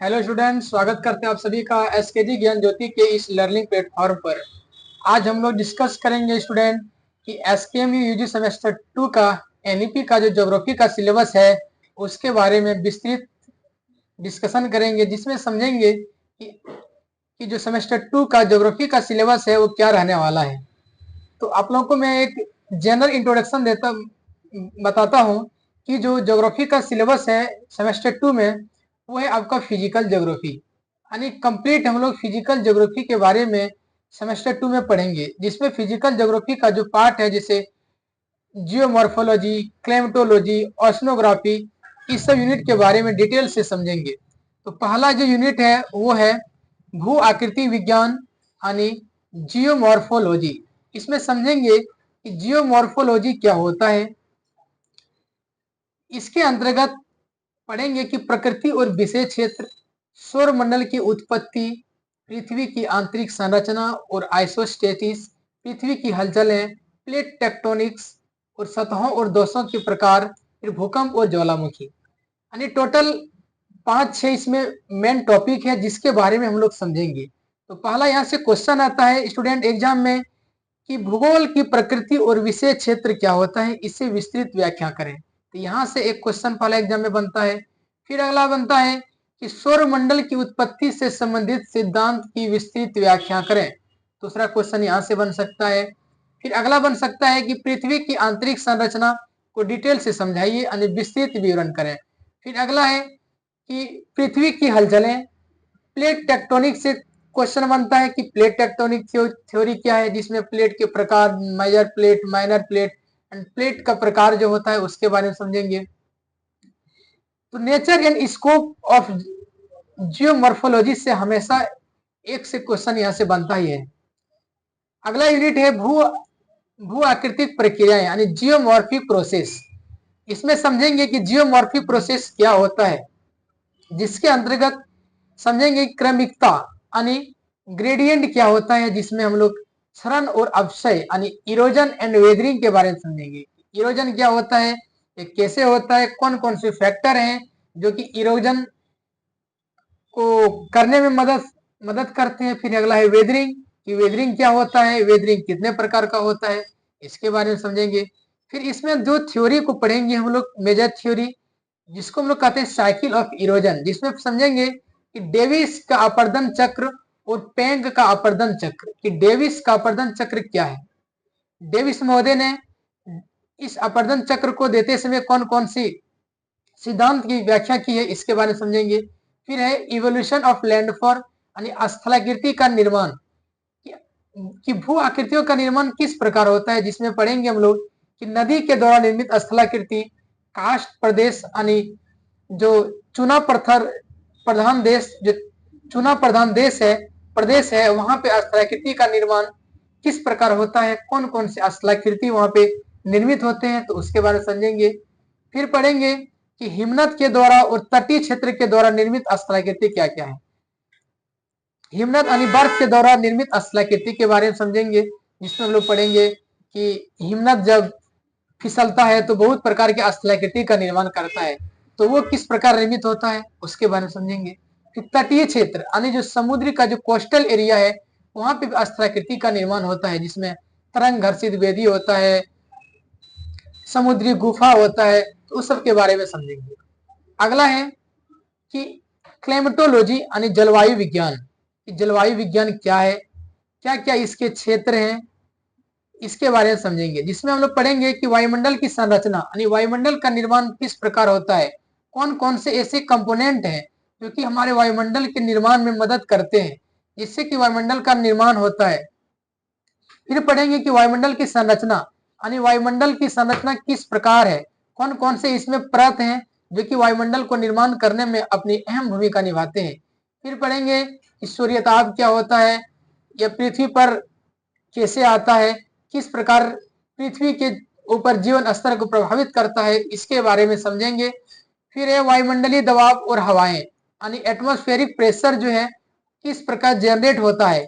Hello student, स्वागत करते हैं आप सभी का एसकेजी ज्ञान ज्योति के इस लर्निंग प्लेटफॉर्म पर। आज हम लोग डिस्कस करेंगे स्टूडेंट कि एसकेएमयू यूजी सेमेस्टर 2 का एनईपी का जो ज्योग्राफी का सिलेबस है उसके बारे में विस्तृत डिस्कशन करेंगे, जिसमें समझेंगे कि जो सेमेस्टर 2 का ज्योग्राफी का सिलेबस है वो क्या रहने वाला है। तो आप लोगों को मैं एक जनरल इंट्रोडक्शन बताता हूँ कि जो ज्योग्राफी का सिलेबस है सेमेस्टर 2 में वो है आपका फिजिकल ज्योग्राफी। यानी कंप्लीट हम लोग फिजिकल ज्योग्राफी के बारे में सेमेस्टर 2 में पढ़ेंगे, जिसमें फिजिकल ज्योग्राफी का जो पार्ट है जैसे जियोमॉर्फोलॉजी, क्लाइमेटोलॉजी, ओशनोग्राफी, इस सब यूनिट के बारे में डिटेल से समझेंगे। तो पहला जो यूनिट है वो है भू आकृति विज्ञान यानी जियोमॉर्फोलॉजी। इसमें समझेंगे कि जियोमॉर्फोलॉजी क्या होता है। इसके अंतर्गत पढ़ेंगे कि प्रकृति और विषय क्षेत्र, सौर मंडल की उत्पत्ति, पृथ्वी की आंतरिक संरचना और आइसोस्टेटिस, पृथ्वी की हलचलें, प्लेट टेक्टोनिक्स और सतहों और दोषों के प्रकार, फिर भूकंप और ज्वालामुखी। यानी टोटल 5-6 इसमें मेन टॉपिक है जिसके बारे में हम लोग समझेंगे। तो पहला यहाँ से क्वेश्चन आता है स्टूडेंट एग्जाम में कि भूगोल की प्रकृति और विषय क्षेत्र क्या होता है, इसे विस्तृत व्याख्या करें। तो यहाँ से एक क्वेश्चन पहला एग्जाम में बनता है। फिर अगला बनता है कि सौर मंडल की उत्पत्ति से संबंधित सिद्धांत की विस्तृत व्याख्या करें। दूसरा क्वेश्चन यहाँ से बन सकता है। फिर अगला बन सकता है कि पृथ्वी की आंतरिक संरचना को डिटेल से समझाइए, यानी विस्तृत विवरण करें। फिर अगला है कि पृथ्वी की हलचलें, प्लेट टेक्टोनिक से क्वेश्चन बनता है कि प्लेट टेक्टोनिक थ्योरी क्या है, जिसमें प्लेट के प्रकार, major plate, minor plate and plate का प्रकार जो होता है उसके बारे में समझेंगे। तो nature and scope of geomorphology से हमेशा एक से क्वेश्चन यहाँ से बनता ही है। अगला यूनिट है भू आकृतिक प्रक्रियाएं यानी जियोमॉर्फिक प्रोसेस। इसमें समझेंगे कि जियोमॉर्फिक प्रोसेस क्या होता है, जिसके अंतर्गत समझेंगे क्रमिकता यानी ग्रेडियंट क्या होता है, जिसमें हम लोग क्षरण और अपक्षय यानी इरोजन एंड वेदरिंग के बारे में समझेंगे। इरोजन क्या होता है, ये कैसे होता है, कौन कौन से फैक्टर हैं जो कि इरोजन को करने में मदद करते हैं। फिर अगला है वेदरिंग कि वेदरिंग क्या होता है, वेदरिंग कितने प्रकार का होता है, इसके बारे में समझेंगे। फिर इसमें दो थ्योरी को पढ़ेंगे हम लोग, मेजर थ्योरी जिसको हम लोग कहते हैं साइकिल ऑफ इरोजन, जिसमें समझेंगे कि डेविस का अपर्दन चक्र और पेंग का अपर्दन चक्र। कि डेविस का अपर्दन चक्र क्या है, डेविस महोदय ने इस अपर्दन चक्र को देते समय कौन कौन सी सिद्धांत की व्याख्या की है, इसके बारे में समझेंगे। फिर है इवोल्यूशन ऑफ लैंडफॉर्म यानी स्थलाकृति का निर्माण, कि भू आकृतियों का निर्माण किस प्रकार होता है, जिसमें पढ़ेंगे हम लोग कि नदी के द्वारा निर्मित स्थलाकृति, कास्ट प्रदेश यानी जो चुना पत्थर प्रधान देश, जो चुना प्रधान देश है, प्रदेश है, वहां पे स्थलाकृति का निर्माण किस प्रकार होता है, कौन कौन से स्थलाकृति वहां पे निर्मित होते हैं, तो उसके बारे में समझेंगे। फिर पढ़ेंगे कि हिमनद के द्वारा और तटीय क्षेत्र के द्वारा निर्मित स्थलाकृति क्या क्या है। हिमनद यानी बर्फ के द्वारा निर्मित स्थलाकृति के बारे में समझेंगे, जिसमें हम लोग पढ़ेंगे कि हिमनद जब फिसलता है तो बहुत प्रकार के स्थलाकृति का निर्माण करता है, तो वो किस प्रकार निर्मित होता है उसके बारे में समझेंगे। फिर तटीय क्षेत्र यानी जो समुद्री का जो कोस्टल एरिया है वहां पे स्थलाकृति का निर्माण होता है, जिसमें तरंग घर्षित वेदी होता है, समुद्री गुफा होता है, तो उस सब के बारे में समझेंगे। अगला है कि क्लाइमेटोलॉजी यानी जलवायु विज्ञान। जलवायु विज्ञान क्या है, क्या क्या इसके क्षेत्र हैं, इसके बारे में समझेंगे, जिसमें हम लोग पढ़ेंगे कि वायुमंडल की संरचना यानी वायुमंडल का निर्माण किस प्रकार होता है, कौन कौन से ऐसे कंपोनेंट हैं जो कि हमारे वायुमंडल के निर्माण में मदद करते हैं, जिससे कि वायुमंडल का निर्माण होता है। फिर पढ़ेंगे कि वायुमंडल की संरचना यानी वायुमंडल की संरचना किस प्रकार है, कौन कौन से इसमें परत हैं जो कि वायुमंडल को निर्माण करने में अपनी अहम भूमिका निभाते हैं। फिर पढ़ेंगे कि सूर्यताप क्या होता है, यह पृथ्वी पर कैसे आता है, किस प्रकार पृथ्वी के ऊपर जीवन स्तर को प्रभावित करता है, इसके बारे में समझेंगे। फिर है वायुमंडलीय दबाव और हवाएं यानी एटमॉस्फेरिक प्रेशर जो है किस प्रकार जनरेट होता है,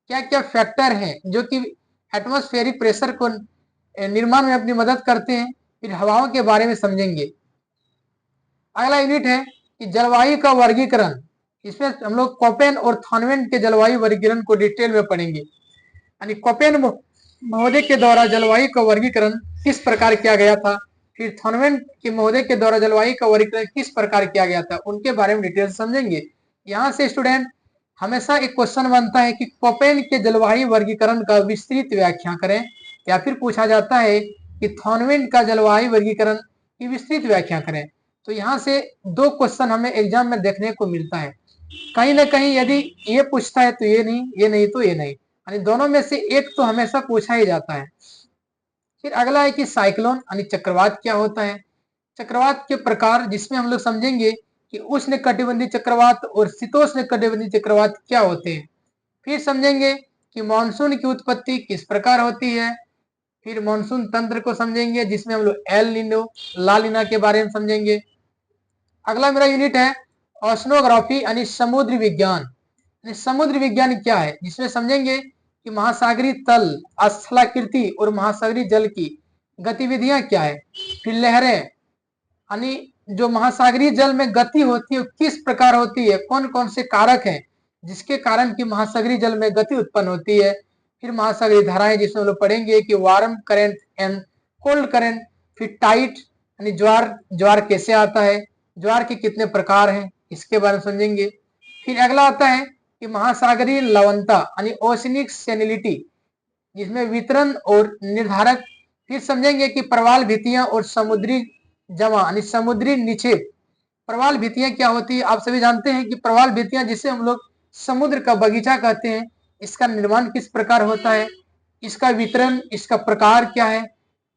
क्या क्या फैक्टर हैं जो कि एटमॉस्फेरिक प्रेशर को निर्माण में अपनी मदद करते हैं। फिर हवाओं के बारे में समझेंगे। अगला यूनिट है कि जलवायु का वर्गीकरण इसमें हम लोग कोपेन और थॉनवेन के जलवायु वर्गीकरण को डिटेल में पढ़ेंगे। यानी कोपेन महोदय के द्वारा जलवायु का वर्गीकरण किस प्रकार किया गया था, फिर थॉनवेन के महोदय के द्वारा जलवायु का वर्गीकरण किस प्रकार किया गया था, उनके बारे में डिटेल समझेंगे। यहाँ से स्टूडेंट हमेशा एक क्वेश्चन बनता है कि कोपेन के जलवायु वर्गीकरण का विस्तृत व्याख्या करें, या फिर पूछा जाता है कि थॉनवेन का जलवायु वर्गीकरण की विस्तृत व्याख्या करें। तो यहाँ से दो क्वेश्चन हमें एग्जाम में देखने को मिलता है। कहीं ना कहीं यदि ये पूछता है तो ये नहीं तो ये नहीं, यानी दोनों में से एक तो हमेशा पूछा ही जाता है। फिर अगला है कि साइक्लोन यानी चक्रवात क्या होता है, चक्रवात के प्रकार, जिसमें हम लोग समझेंगे कि उष्ण कटिबंधीय चक्रवात और शीतोष्ण कटिबंधीय चक्रवात क्या होते हैं। फिर समझेंगे कि मानसून की उत्पत्ति किस प्रकार होती है। फिर मानसून तंत्र को समझेंगे, जिसमें हम लोग एल नीनो, ला नीना के बारे में समझेंगे। अगला मेरा यूनिट है ओशनोग्राफी यानी समुद्र विज्ञान। समुद्र विज्ञान क्या है, जिसमें समझेंगे कि महासागरीय तल, स्थलाकृति और महासागरीय जल की गतिविधियां क्या है। फिर लहरें यानी जो महासागरीय जल में गति होती है किस प्रकार होती है, कौन कौन से कारक हैं जिसके कारण की महासागरीय जल में गति उत्पन्न होती है। फिर महासागरीय धाराएं, जिसमें हम लोग पढ़ेंगे कि warm current and cold current. फिर टाइट यानी ज्वार, ज्वार कैसे आता है, ज्वार के कितने प्रकार हैं, इसके बारे में समझेंगे। फिर अगला आता है कि महासागरीय लवणता यानी ओशनिक सैलिनिटी, जिसमें वितरण और निर्धारक। फिर समझेंगे कि प्रवाल भित्तियां और समुद्री जमा यानी समुद्री निक्षेप। प्रवाल भित्तियां क्या होती है, आप सभी जानते हैं कि प्रवाल भित्तियां, जिसे हम लोग समुद्र का बगीचा कहते हैं, इसका निर्माण किस प्रकार होता है, इसका वितरण, इसका प्रकार क्या है,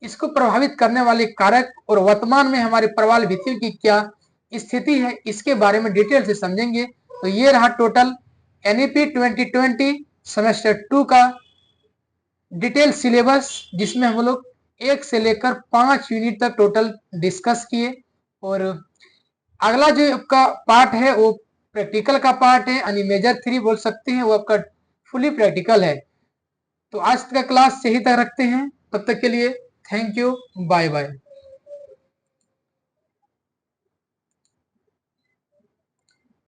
इसको प्रभावित करने वाले कारक और वर्तमान में हमारे प्रवाल भित्तियों की क्या स्थिति है, इसके बारे में डिटेल से समझेंगे। तो ये रहा टोटल एनईपी 2020 सेमेस्टर 2 का डिटेल सिलेबस, जिसमें हम लोग 1 से लेकर 5 यूनिट तक टोटल डिस्कस किए। और अगला जो आपका पार्ट है वो प्रैक्टिकल का पार्ट है, यानी मेजर 3 बोल सकते हैं, वो आपका फुली प्रैक्टिकल है। तो आज का क्लास यही तक रखते हैं, तब तक के लिए थैंक यू, बाय बाय।